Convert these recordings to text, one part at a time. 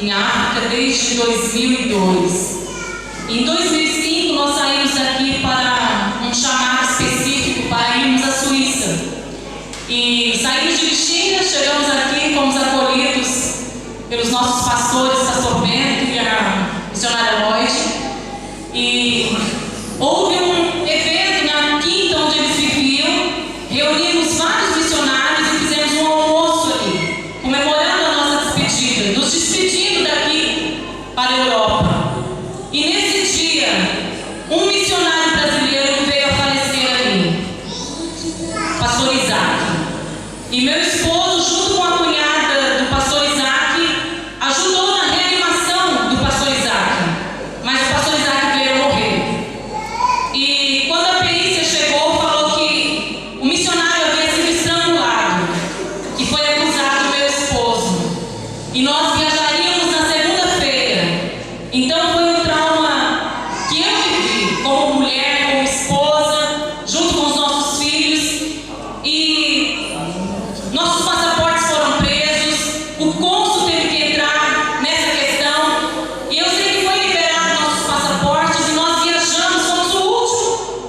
em África desde 2002. Em 2005 nós saímos daqui para um chamado específico para irmos à Suíça. E saímos de Bexiga, chegamos aqui, fomos acolhidos pelos nossos pastores, pastor Bento e a missionária Lloyd. E houve um evento na quinta onde eles viviam, reunimos vários missionários e fizemos um almoço ali, comemorando a nossa despedida, nos despedindo daqui para a Europa. E nesse dia, um missionário brasileiro veio a falecer ali, pastor Isaac. E meu esposo, junto com a cunhada do pastor Isaac, ajudou na reanimação do pastor Isaac. Mas o pastor Isaac veio a morrer. E quando a perícia chegou, falou que o missionário havia sido estrangulado, que foi acusado meu esposo. E nós viajaríamos na segunda-feira. Então foi um trauma que eu vivi como mulher, como esposa, junto com os nossos filhos. E nossos passaportes foram presos, o cônsul teve que entrar nessa questão, e eu sei que foi liberado nossos passaportes e nós viajamos, fomos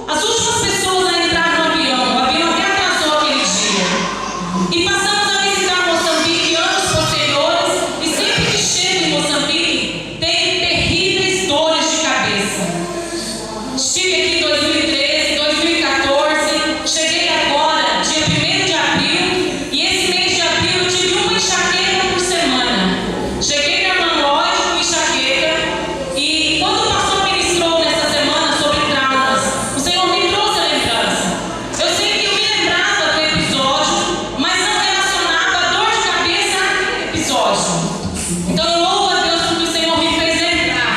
as últimas pessoas a entrar no avião. O avião até atrasou aquele dia. E passamos a visitar Moçambique anos posteriores, e sempre que chego em Moçambique, tenho terríveis dores de cabeça. Estive aqui em 2013, 2014, cheguei agora, dia 1º de abril, e esse mês de abril eu tive uma enxaqueca por semana. Cheguei na irmã Lloyd com enxaqueca, e quando o pastor ministrou nessa semana sobre traumas, o Senhor me trouxe a lembrança. Eu sei que eu me lembrava do episódio, mas não relacionava a dor de cabeça àquele episódio. Então eu louvo a Deus porque o Senhor me fez lembrar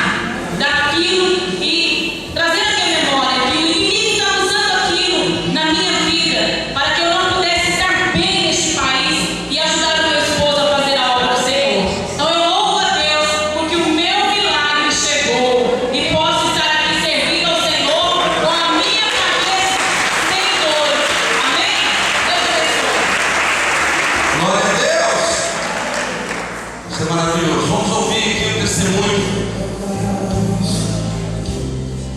daquilo e trazer à minha memória que o inimigo está usando aquilo na minha vida para que eu não pudesse estar bem neste país e ajudar o meu esposo a fazer a obra do Senhor. Então eu louvo a Deus porque o meu milagre chegou e posso estar aqui servindo ao Senhor com a minha cabeça sem dor. Amém? Deus abençoe. Glória a Deus! Isso é maravilhoso. Vamos ouvir aqui o testemunho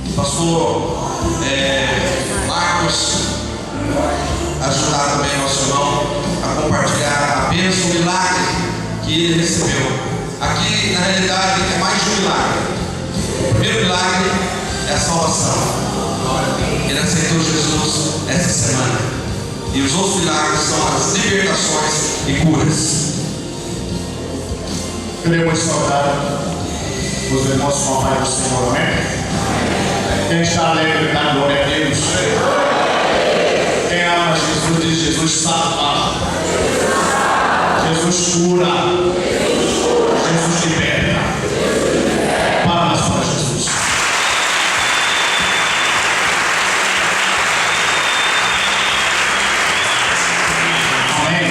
do pastor Marcos, ajudar também nosso irmão a compartilhar a bênção, o milagre que ele recebeu. Aqui, na realidade, é mais de um milagre. O primeiro milagre é a salvação. Ele aceitou Jesus essa semana. E os outros milagres são as libertações e curas. Queremos saudar os irmãos com a paz do Senhor, amém? Quem está alegre, dá glória a Deus. Quem ama Jesus, diz: Jesus salva, Jesus cura, Jesus liberta. Palmas para Jesus. Amém.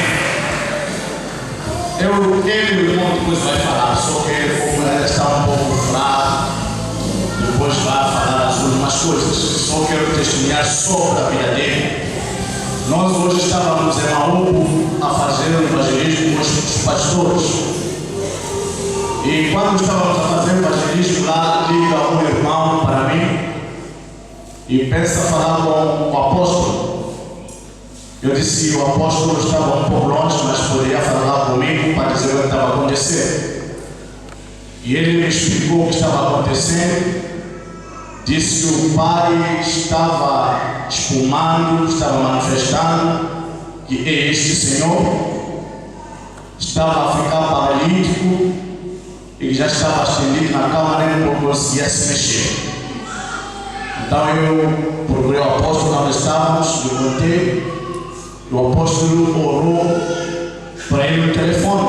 Ele, o irmão, depois vai falar, só que como ela está um pouco fraco, depois vai falar as últimas coisas. Só quero testemunhar sobre a vida dele. Nós hoje estávamos em Maúpo a fazer um evangelismo com os pastores. E quando estávamos a fazer o evangelismo lá, liga um irmão para mim e pensa falar com o apóstolo. Eu disse que o apóstolo estava um pouco longe, mas poderia falar comigo para dizer o que estava acontecendo. E ele me explicou o que estava acontecendo. Disse que o pai estava espumando, estava manifestando que este senhor estava a ficar paralítico e já estava estendido na cama, nem não conseguia se mexer. Então eu procurei o apóstolo onde estávamos, lhe contei. O apóstolo orou para ele no telefone.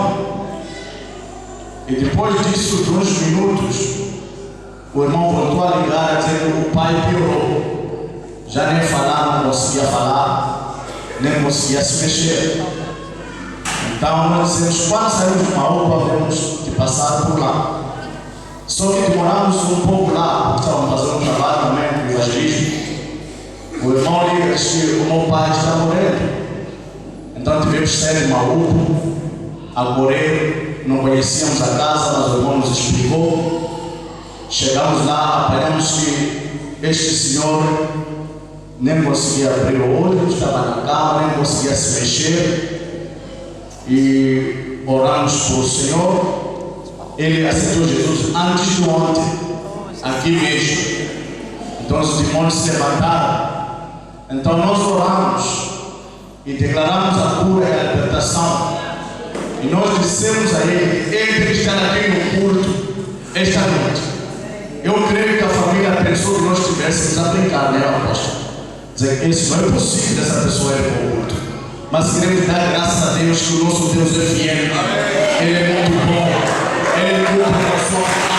E depois disso, de uns minutos, o irmão voltou a ligar dizendo que o pai piorou. Já nem falar, não conseguia falar, nem conseguia se mexer. Então nós dissemos: quando saímos de Maúpa, devemos de passar por lá. Só que demoramos um pouco lá, porque estávamos fazendo um trabalho também com o evangelismo. O irmão liga e diz que o meu pai está morrendo. Então tivemos que sair de Maúpa a correr não conhecíamos a casa, mas o irmão nos explicou. Chegamos lá, apanhamos que este senhor nem conseguia abrir o olho, estava na cama, nem conseguia se mexer. E oramos para o Senhor. Ele aceitou Jesus antes de ontem, aqui mesmo. Então os demônios se levantaram. Então nós oramos e declaramos a cura e a libertação. E nós dissemos a ele tem que estar aqui no culto esta noite. Eu creio que a família pensou que nós estivéssemos a brincar, né, apóstolo? Dizer, isso não é possível essa pessoa ir para o culto. Mas queremos dar graças a Deus que o nosso Deus é fiel. Ele é muito bom. Ele cumpre com a sua palavra.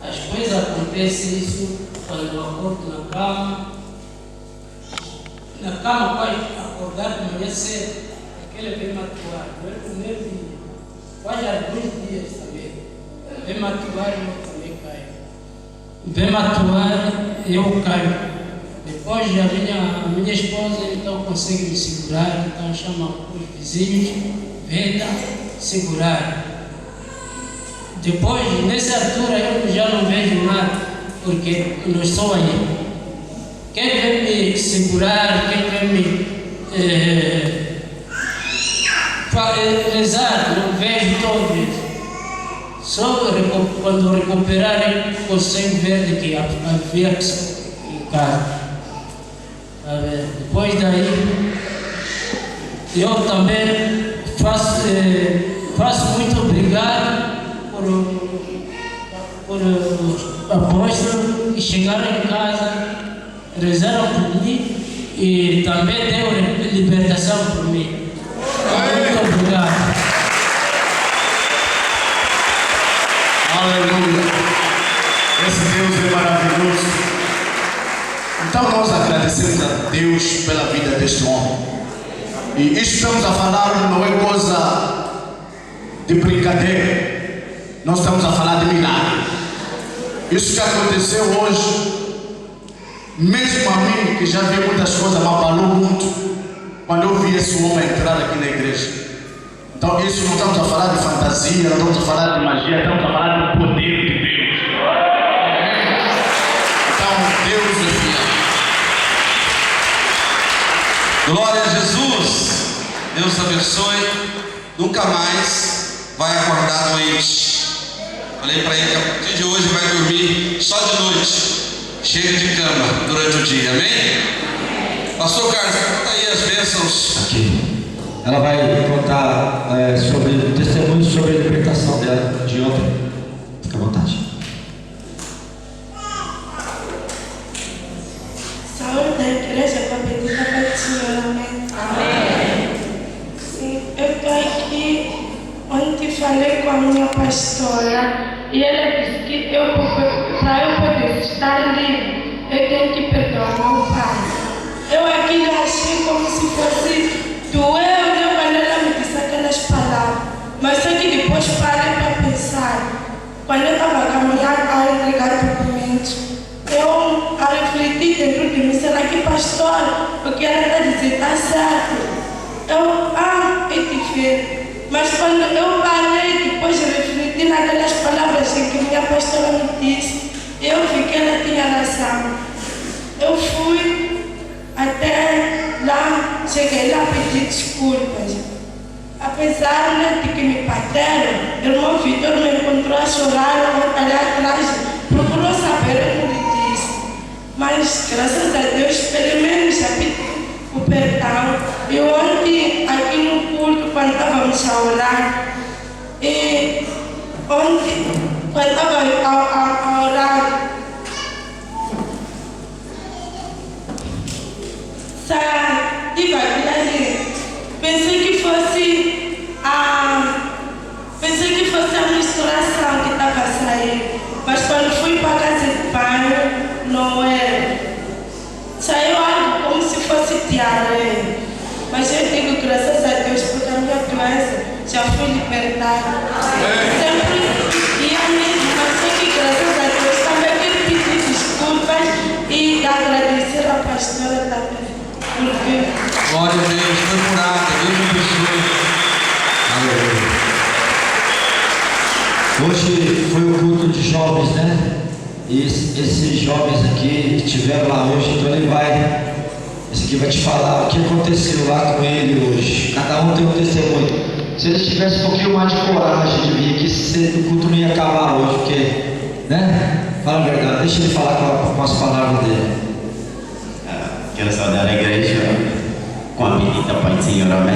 As coisas acontecem isso quando eu acordo na cama. Na cama pode acordar de manhã cedo. Aquele vem matuar. Não é o primeiro dia. Quase alguns dias também. Vem matuar e eu também caio. Vem matuar e eu caio. Depois a minha esposa então consegue me segurar. Então chama os vizinhos. Venha segurar. Depois, nessa altura, eu já não vejo nada, porque não estou aí. Quem vem me segurar, quem vem me rezar, não vejo todo isso. Só quando recuperarem, consigo ver de que havia em casa. Depois daí, eu também faço muito obrigado por apóstolo que chegaram em casa, rezaram por mim e também deu libertação por mim. Muito obrigado. Aleluia. Esse Deus é maravilhoso. Então nós agradecemos a Deus pela vida deste homem. E isto estamos a falar não é coisa de brincadeira. Nós estamos a falar de milagre. Isso que aconteceu hoje, mesmo a mim, que já vi muitas coisas, me abalou muito quando eu vi esse homem entrar aqui na igreja. Então, isso não estamos a falar de fantasia, não estamos a falar de magia, estamos a falar do poder de Deus. Então, Deus é fiel. Glória a Jesus. Deus abençoe. Nunca mais vai acordar doente. Falei para ele que a partir de hoje vai dormir só de noite. Chega de cama durante o dia. Amém? Pastor Carlos, conta aí as bênçãos. Aqui. Ela vai contar sobre testemunhos sobre a libertação dela de ontem. Fica à vontade. Saúde da igreja com a bendita paz do Senhor, amém? Amém. Sim, eu estou aqui. Ontem falei com a minha pastora e ela disse que para eu poder estar livre, eu tenho que perdoar meu pai. Eu aqui achei como se fosse doeu quando ela me disse aquelas palavras. Mas só que depois parei para pensar. Quando eu estava a caminhar a entregar documentos, eu a refletir dentro de mim, será que pastora, o que ela está dizendo está certo? É diferente. Mas quando eu parei, depois de refletir naquelas palavras em que minha pastora me disse, eu vi que ela tinha razão. Eu fui até lá, cheguei lá a pedir desculpas. Apesar de que me bateram, o irmão Vitor me encontrou a chorar, ali atrás, procurou saber o que ele disse. Mas, graças a Deus, pelo menos já pedi o perdão. E ontem, aqui no culto, quando estávamos a orar, e ontem, quando estava a orar, tive aquilo, pensei que fosse a misturação que estava a sair, mas quando fui para a casa de banho, não era. Saiu algo como se fosse diarreia. Mas eu digo graças a Deus porque a minha doença já foi libertada. Sempre ia mesmo, mas sei que graças foi o culto de jovens, né? E esses jovens aqui estiveram lá hoje, então esse aqui vai te falar o que aconteceu lá com ele hoje. Cada um tem um testemunho. Se eles tivessem um pouquinho mais de coragem de vir aqui, o culto não ia acabar hoje, porque, né? Fala a verdade, deixa ele falar com as palavras dele. Quero saudar a igreja com a bendita Pai do Senhor, amém?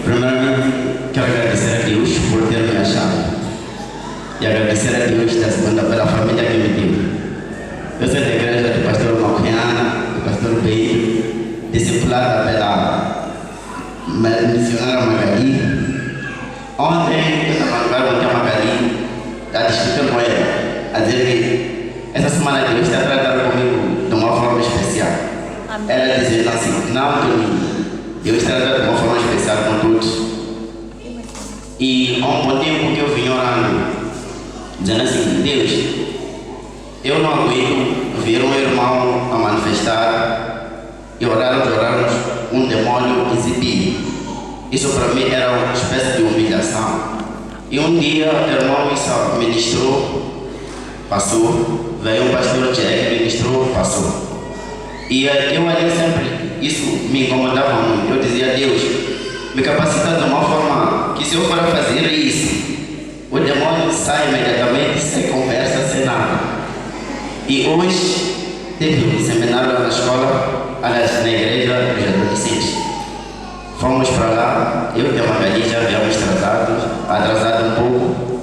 Primeiramente, quero agradecer a Deus por ter me achado. E agradecer a Deus da segunda pela família que me deu. Eu sou da igreja do pastor Macuiana, do pastor Beito, discipulada pela missionária Magali. Ontem, eu estava no lugar onde a Magali está discutindo com ela, a dizer que essa semana Deus está tratando comigo de uma forma especial. Amém. Ela dizendo assim, não, Toninho, Deus está tratando de uma forma especial com todos. E há um bom tempo que eu vim orando, dizendo assim, Deus, eu não aguento ver um irmão a manifestar e orarmos um demônio exibido. Isso para mim era uma espécie de humilhação. E um dia o irmão Issa ministrou, passou, veio um pastor Jack, ministrou, passou. E eu ali sempre, isso me incomodava muito. Eu dizia, Deus, me capacita de uma forma que se eu for fazer isso, o demônio sai imediatamente, sem conversa, sem nada. E hoje teve um seminário lá na escola, aliás, na igreja dos adolescentes. Fomos para lá, eu e a Magali já havíamos atrasado um pouco.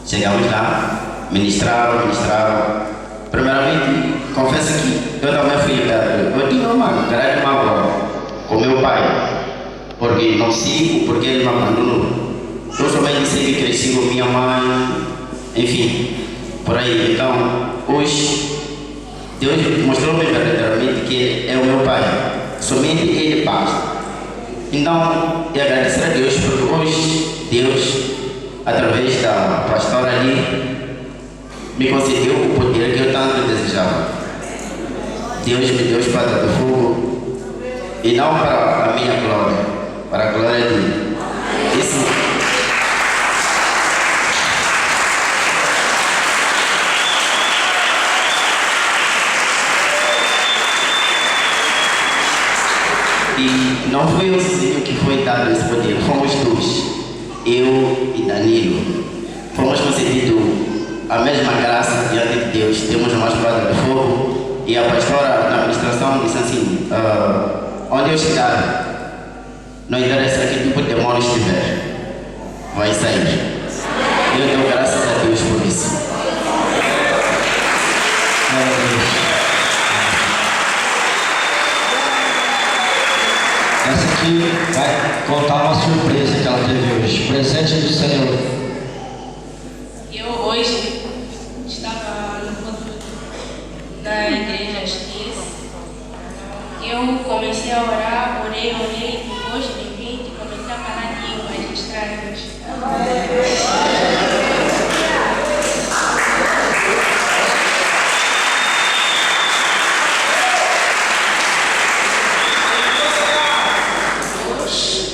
Chegamos lá, ministraram. Primeiramente, confesso que eu também fui liberto. Eu tinha uma grande mágoa com meu pai, porque não sigo, porque ele me abandonou. Eu somente sei que cresci com minha mãe, enfim, por aí. Então, hoje, Deus mostrou-me verdadeiramente que Ele é o meu pai. Somente Ele basta. Então, eu agradecer a Deus porque hoje, Deus, através da pastora ali, me concedeu o poder que eu tanto desejava. Deus me deu espada de fogo, e não para a minha glória, para a glória dele. Isso. E não foi eu sozinho que foi dado esse poder, fomos dois, eu e Danilo. Fomos concedidos a mesma graça diante de Deus. Temos uma espada de fogo e a pastora na administração disse assim, onde eu chegar, não interessa que tipo de demônio estiver, vai sair. Eu dou graças a Deus por isso. Essa aqui vai contar uma surpresa que ela teve hoje. Presente do Senhor. Eu hoje estava no culto da igreja X. Eu comecei a orar, orei, depois de repente comecei a falar de línguas estranhas.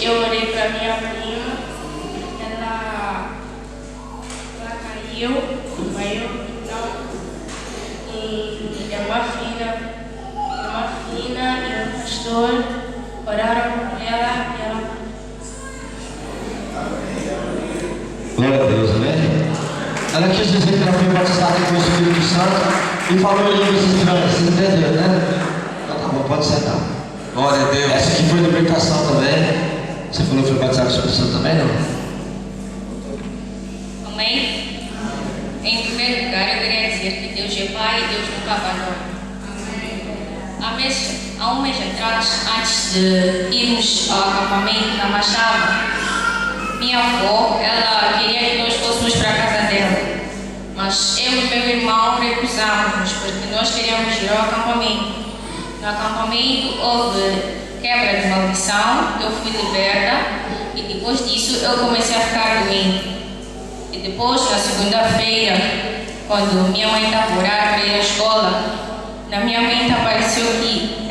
Eu orei para minha prima, ela caiu, então, e é uma filha e um pastor oraram por ela e ela. Glória a Deus, amém? Ela quis dizer que ela foi batizada com o Espírito Santo e falou em línguas estranhas, você entendeu, né? Então tá bom, pode sentar. Glória a Deus. Essa aqui foi libertação também. Você falou que foi batizado com o Espírito Santo também, não? Amém? Em primeiro lugar, eu queria dizer que Deus é Pai e Deus nunca abandona. Há um mês atrás, antes de irmos ao acampamento na Machava, minha avó, ela queria que nós fôssemos para a casa dela. Mas eu e meu irmão recusamos, porque nós queríamos ir ao acampamento. No acampamento houve quebra de maldição, eu fui liberta e depois disso eu comecei a ficar doente. E depois, na segunda-feira, quando minha mãe estava a orar para ir à escola, na minha mente apareceu que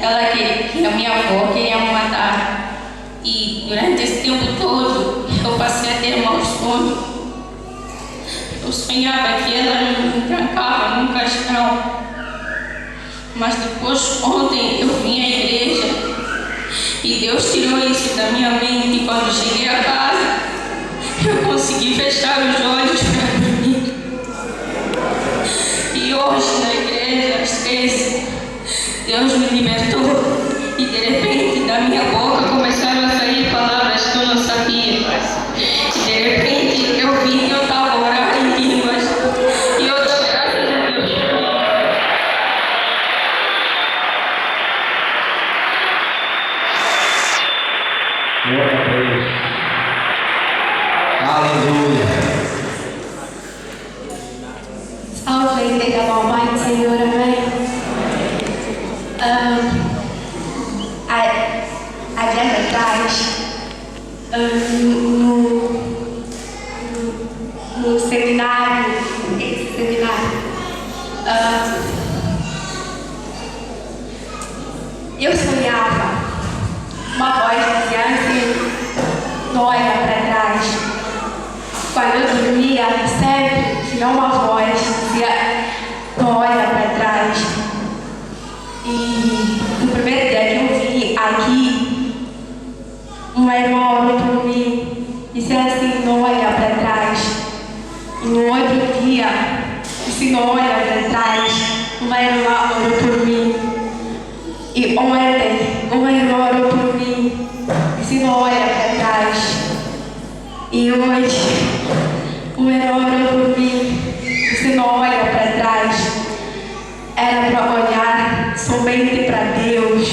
a minha avó queria me matar. E durante esse tempo todo eu passei a ter maus sonhos. Eu sonhava que ela me trancava num caixão. Mas depois, ontem, eu vim à igreja e Deus tirou isso da minha mente. E quando cheguei a casa, eu consegui fechar os olhos para dormir. E hoje, na igreja, às 13, Deus me libertou. E de repente, da minha boca começaram a sair palavras que eu não sabia. E de repente, eu vi que eu estava orando em línguas. E eu dou graças a Deus. Glória a Deus. Aleluia. Salve, igreja do Almighty Senhor, amém? Há dias atrás, no seminário, eu sonhava, uma voz dizia assim, não olha para trás. Quando eu dormia, sempre tinha uma voz que dizia, não olha para trás. E no primeiro dia que eu vim aqui, uma irmã orou por mim, disse assim, não olha para trás. E no outro dia, disse, não olha para trás, uma irmã orou por mim. E ontem, uma irmã orou por mim, disse, não olha para trás. E hoje, uma irmã orou por mim, disse, não olha para trás. Era para olhar somente para Deus,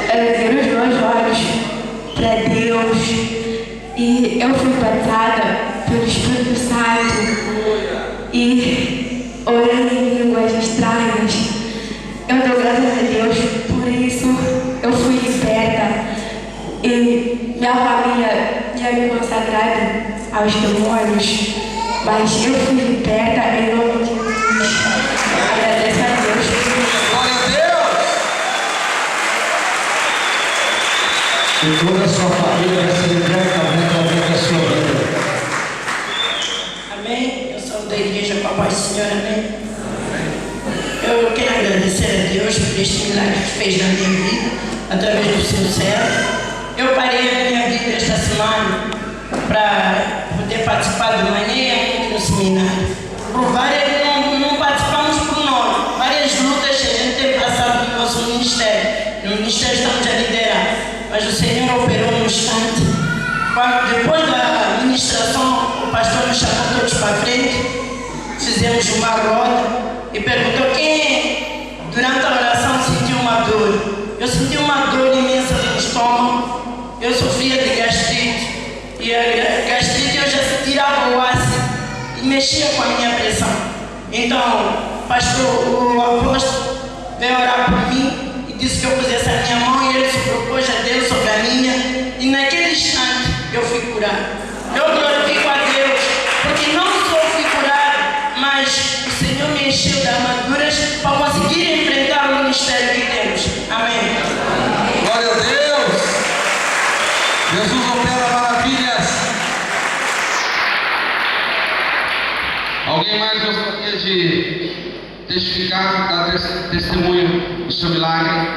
era ver os meus olhos para Deus. E eu fui batizada pelo Espírito Santo e orando em línguas estranhas. Eu dou graças a Deus por isso. Eu fui liberta e minha família tinha me consagrado aos demônios, mas eu fui liberta em nome de Jesus. Agradeço a Deus. Glória a Deus! E toda a sua família vai ser liberta mentalmente da sua vida. Amém? Eu sou da igreja Papai Senhor, amém? Eu quero agradecer a Deus por este milagre que fez na minha vida, através do seu servo. Eu parei a minha vida esta semana para poder participar de manhã aqui no seminário. Por várias, não participamos por nome, várias lutas que a gente tem passado no nosso ministério. No ministério estamos a liderar, mas o Senhor operou no instante. Depois da ministração, o pastor nos chamou todos para frente, fizemos uma roda e perguntou quem durante a oração sentiu uma dor. Eu senti uma dor imensa no estômago. Eu sofria de gastrite e a gastrite eu já tirava o ácido e mexia com a minha pressão. Então, o apóstolo veio orar por mim e disse que eu pusesse a minha mão e ele se propôs a Deus sobre a minha, e naquele instante eu fui curado. Eu glorifico a Deus porque não só fui curado, mas o Senhor me encheu de armaduras para conseguir enfrentar o ministério que temos. Amém. Glória a Deus! Jesus opera maravilhas. Alguém mais gostaria de testificar, dar testemunho do seu milagre?